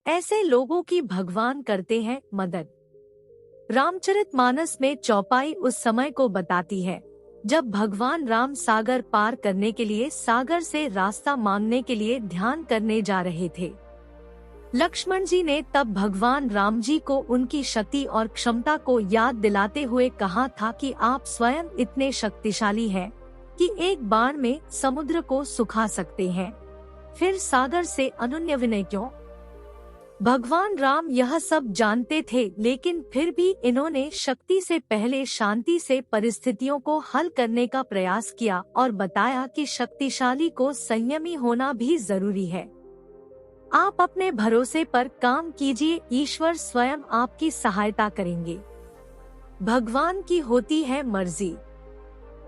ऐसे लोगों की भगवान करते हैं मदद। रामचरितमानस में चौपाई उस समय को बताती है जब भगवान राम सागर पार करने के लिए सागर से रास्ता मांगने के लिए ध्यान करने जा रहे थे। लक्ष्मण जी ने तब भगवान राम जी को उनकी शक्ति और क्षमता को याद दिलाते हुए कहा था कि आप स्वयं इतने शक्तिशाली हैं कि एक बाण में समुद्र को सुखा सकते हैं, फिर सागर से अनन्य विनय क्यों? भगवान राम यह सब जानते थे, लेकिन फिर भी इन्होंने शक्ति से पहले शांति से परिस्थितियों को हल करने का प्रयास किया और बताया कि शक्तिशाली को संयमी होना भी जरूरी है। आप अपने भरोसे पर काम कीजिए, ईश्वर स्वयं आपकी सहायता करेंगे। भगवान की होती है मर्जी।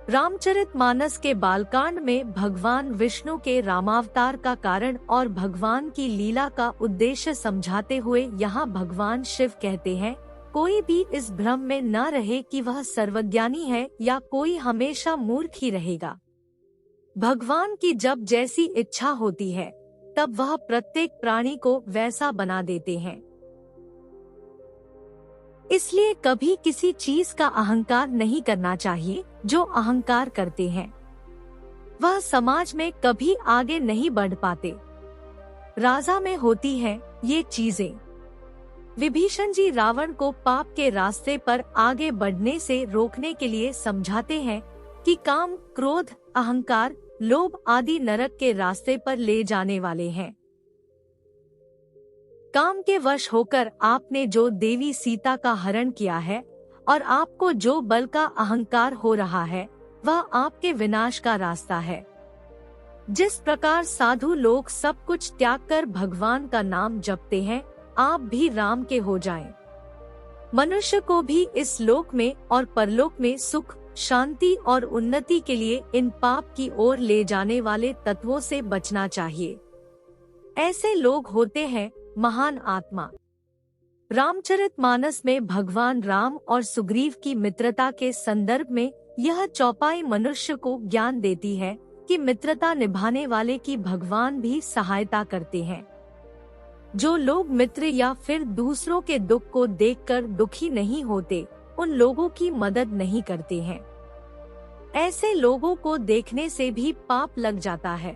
रामचरितमानस के बालकांड में भगवान विष्णु के रामावतार का कारण और भगवान की लीला का उद्देश्य समझाते हुए यहाँ भगवान शिव कहते हैं, कोई भी इस भ्रम में न रहे कि वह सर्वज्ञानी है या कोई हमेशा मूर्ख ही रहेगा। भगवान की जब जैसी इच्छा होती है तब वह प्रत्येक प्राणी को वैसा बना देते हैं। इसलिए कभी किसी चीज का अहंकार नहीं करना चाहिए। जो अहंकार करते हैं वह समाज में कभी आगे नहीं बढ़ पाते। राजा में होती है ये चीजें। विभीषण जी रावण को पाप के रास्ते पर आगे बढ़ने से रोकने के लिए समझाते हैं कि काम, क्रोध, अहंकार, लोभ आदि नरक के रास्ते पर ले जाने वाले हैं। काम के वश होकर आपने जो देवी सीता का हरण किया है और आपको जो बल का अहंकार हो रहा है वह आपके विनाश का रास्ता है। जिस प्रकार साधु लोग सब कुछ त्याग कर भगवान का नाम जपते हैं, आप भी राम के हो जाएं। मनुष्य को भी इस लोक में और परलोक में सुख, शांति और उन्नति के लिए इन पाप की ओर ले जाने वाले तत्वों से बचना चाहिए। ऐसे लोग होते हैं महान आत्मा। रामचरितमानस में भगवान राम और सुग्रीव की मित्रता के संदर्भ में यह चौपाई मनुष्य को ज्ञान देती है कि मित्रता निभाने वाले की भगवान भी सहायता करते हैं। जो लोग मित्र या फिर दूसरों के दुख को देखकर दुखी नहीं होते, उन लोगों की मदद नहीं करते हैं। ऐसे लोगों को देखने से भी पाप लग जाता है।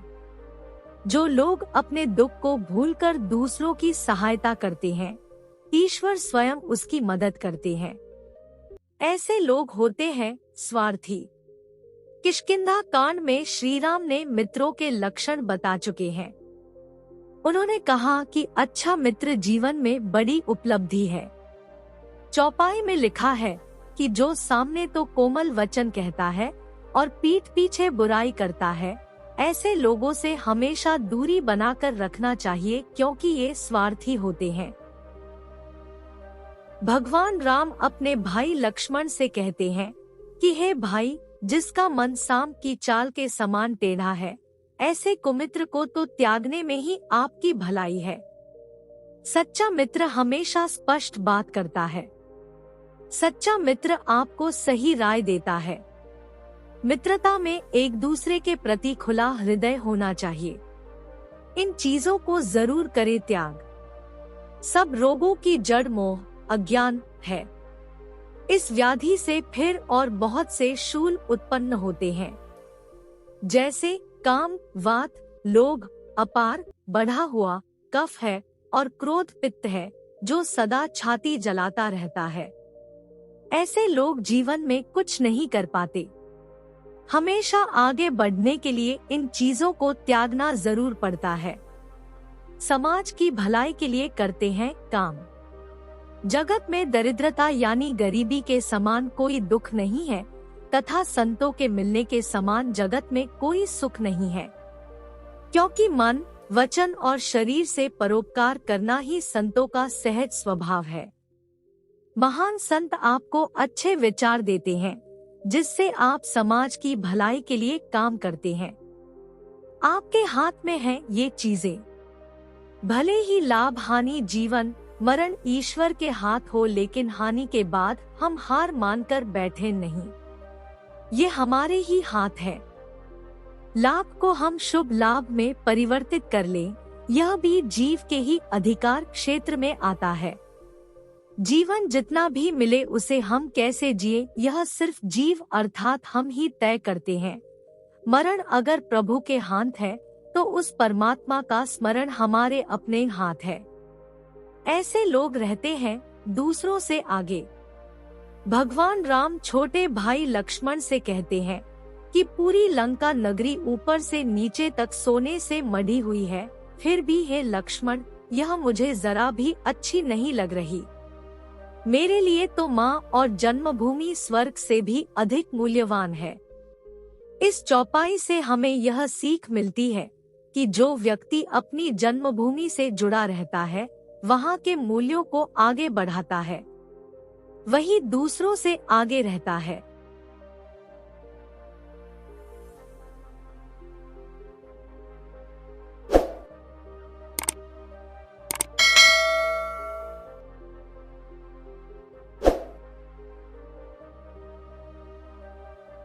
जो लोग अपने दुख को भूलकर दूसरों की सहायता करते हैं, ईश्वर स्वयं उसकी मदद करते हैं। ऐसे लोग होते हैं स्वार्थी। किष्किंधा कांड में श्री राम ने मित्रों के लक्षण बता चुके हैं। उन्होंने कहा कि अच्छा मित्र जीवन में बड़ी उपलब्धि है। चौपाई में लिखा है कि जो सामने तो कोमल वचन कहता है और पीठ पीछे बुराई करता है, ऐसे लोगों से हमेशा दूरी बनाकर रखना चाहिए, क्योंकि ये स्वार्थी होते हैं। भगवान राम अपने भाई लक्ष्मण से कहते हैं कि हे भाई, जिसका मन सांप की चाल के समान टेढ़ा है, ऐसे कुमित्र को तो त्यागने में ही आपकी भलाई है। सच्चा मित्र हमेशा स्पष्ट बात करता है। सच्चा मित्र आपको सही राय देता है। मित्रता में एक दूसरे के प्रति खुला हृदय होना चाहिए। इन चीजों को जरूर करे त्याग। सब रोगों की जड़ मोह, अज्ञान है। इस व्याधि से फिर और बहुत से शूल उत्पन्न होते हैं, जैसे काम, वात, लोभ, अपार, बढ़ा हुआ, कफ है और क्रोध पित्त है, जो सदा छाती जलाता रहता है। ऐसे लोग जीवन में कुछ नहीं कर पाते। हमेशा आगे बढ़ने के लिए इन चीजों को त्यागना जरूर पड़ता है। समाज की भलाई के लिए करते हैं काम। जगत में दरिद्रता यानी गरीबी के समान कोई दुख नहीं है, तथा संतों के मिलने के समान जगत में कोई सुख नहीं है, क्योंकि मन, वचन और शरीर से परोपकार करना ही संतों का सहज स्वभाव है। महान संत आपको अच्छे विचार देते हैं, जिससे आप समाज की भलाई के लिए काम करते हैं। आपके हाथ में हैं ये चीजें। भले ही लाभ हानि, जीवन मरण ईश्वर के हाथ हो, लेकिन हानि के बाद हम हार मानकर बैठे नहीं। ये हमारे ही हाथ है। लाभ को हम शुभ लाभ में परिवर्तित कर लें यह भी जीव के ही अधिकार क्षेत्र में आता है। जीवन जितना भी मिले उसे हम कैसे जिए यह सिर्फ जीव अर्थात हम ही तय करते हैं। मरण अगर प्रभु के हाथ है तो उस परमात्मा का स्मरण हमारे अपने हाथ है। ऐसे लोग रहते हैं दूसरों से आगे। भगवान राम छोटे भाई लक्ष्मण से कहते हैं कि पूरी लंका नगरी ऊपर से नीचे तक सोने से मढ़ी हुई है, फिर भी हे लक्ष्मण यह मुझे जरा भी अच्छी नहीं लग रही। मेरे लिए तो माँ और जन्मभूमि स्वर्ग से भी अधिक मूल्यवान है। इस चौपाई से हमें यह सीख मिलती है कि जो व्यक्ति अपनी जन्मभूमि से जुड़ा रहता है, वहाँ के मूल्यों को आगे बढ़ाता है, वही दूसरों से आगे रहता है।